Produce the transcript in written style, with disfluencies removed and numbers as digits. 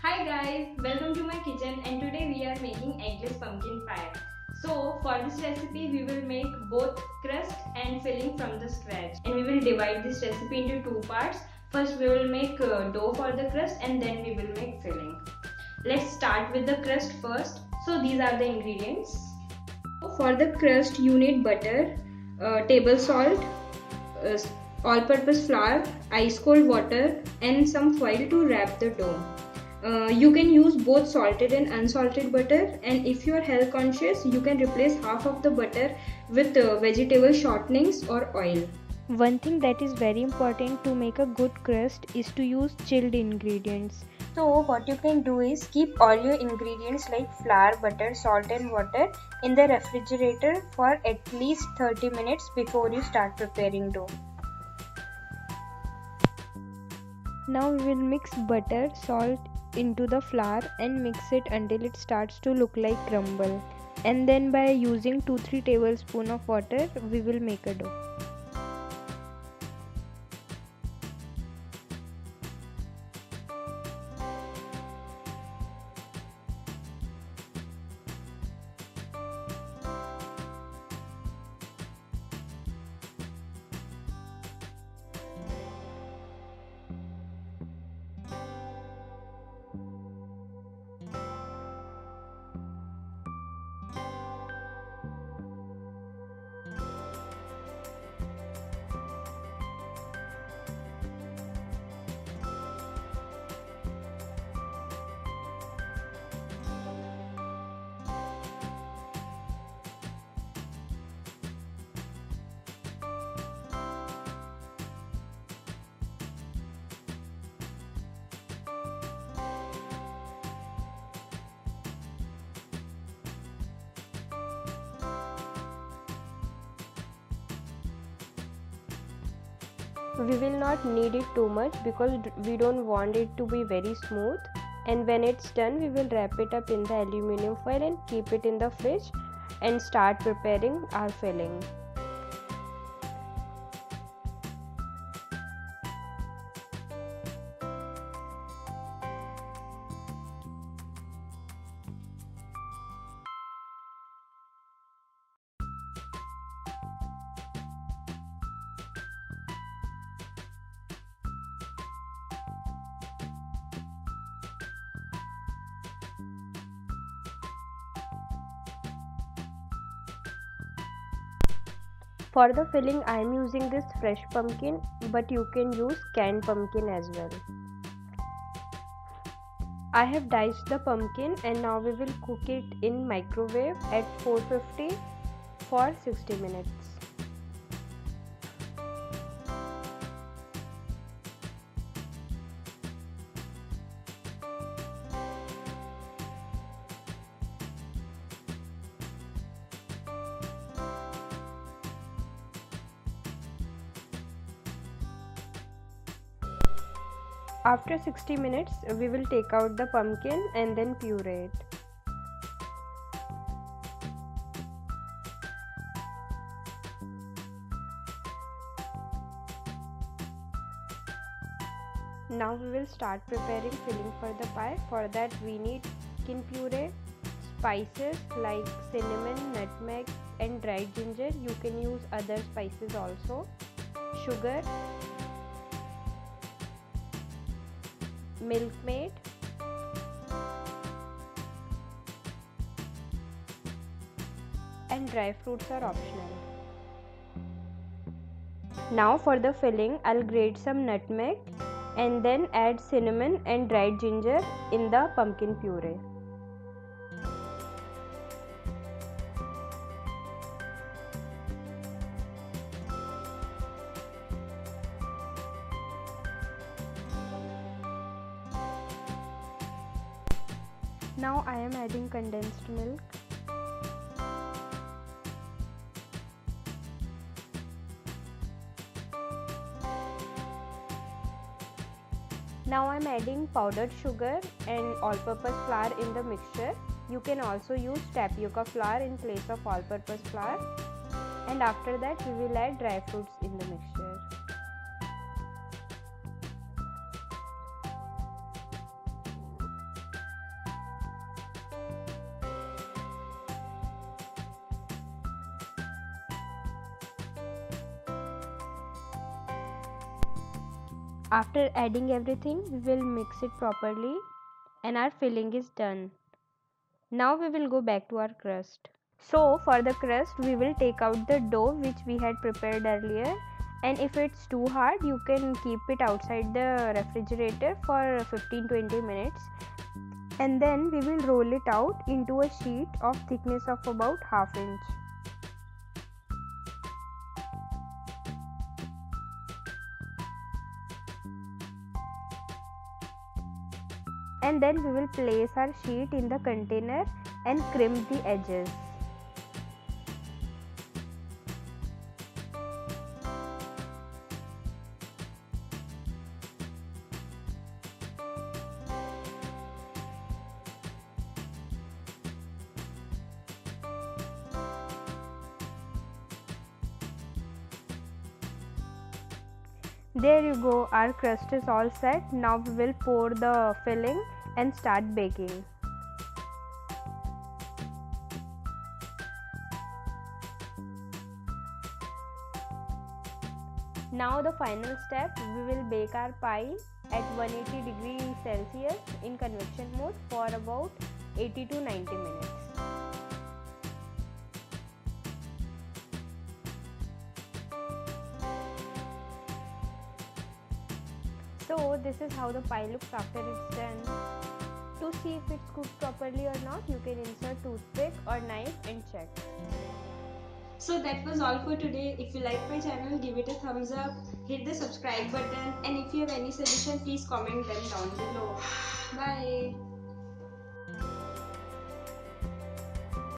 Hi guys, welcome to my kitchen and today we are making eggless pumpkin pie. So for this recipe we will make both crust and filling from the scratch, and we will divide this recipe into two parts. First we will make dough for the crust and then we will make filling. Let's start with the crust first. So these are the ingredients. For the crust you need butter, table salt, uh, all-purpose flour, ice cold water and some foil to wrap the dough. You can use both salted and unsalted butter, and if you are health conscious you can replace half of the butter with vegetable shortenings or oil. One thing that is very important to make a good crust is to use chilled ingredients. So what you can do is keep all your ingredients like flour, butter, salt and water in the refrigerator for at least 30 minutes before you start preparing dough. Now we will mix butter, salt into the flour and mix it until it starts to look like crumble. And then by using 2-3 tablespoons of water, we will make a dough. We will not knead it too much because we don't want it to be very smooth, and when it's done we will wrap it up in the aluminum foil and keep it in the fridge and start preparing our filling. For the filling I am using this fresh pumpkin, but you can use canned pumpkin as well. I have diced the pumpkin and now we will cook it in microwave at 450 for 60 minutes. After 60 minutes, we will take out the pumpkin and then puree it. Now we will start preparing filling for the pie. For that we need pumpkin puree, spices like cinnamon, nutmeg and dried ginger. You can use other spices also, sugar, milk maid, and dry fruits are optional. Now for the filling, I'll grate some nutmeg and then add cinnamon and dried ginger in the pumpkin puree. Now I am adding condensed milk. Now I am adding powdered sugar and all-purpose flour in the mixture. You can also use tapioca flour in place of all-purpose flour. And after that we will add dry fruits in the mixture. After adding everything, we will mix it properly and our filling is done. Now we will go back to our crust. So for the crust, we will take out the dough which we had prepared earlier, and if it's too hard, you can keep it outside the refrigerator for 15-20 minutes, and then we will roll it out into a sheet of thickness of about ½ inch. And then we will place our sheet in the container and crimp the edges. There you go, our crust is all set. Now we will pour the filling and start baking. Now the final step, we will bake our pie at 180 degrees Celsius in convection mode for about 80 to 90 minutes. So this is how the pie looks after it's done. To see if it's cooked properly or not, you can insert toothpick or knife and check. So that was all for today. If you like my channel, give it a thumbs up, hit the subscribe button, and if you have any suggestion, please comment them down below. Bye.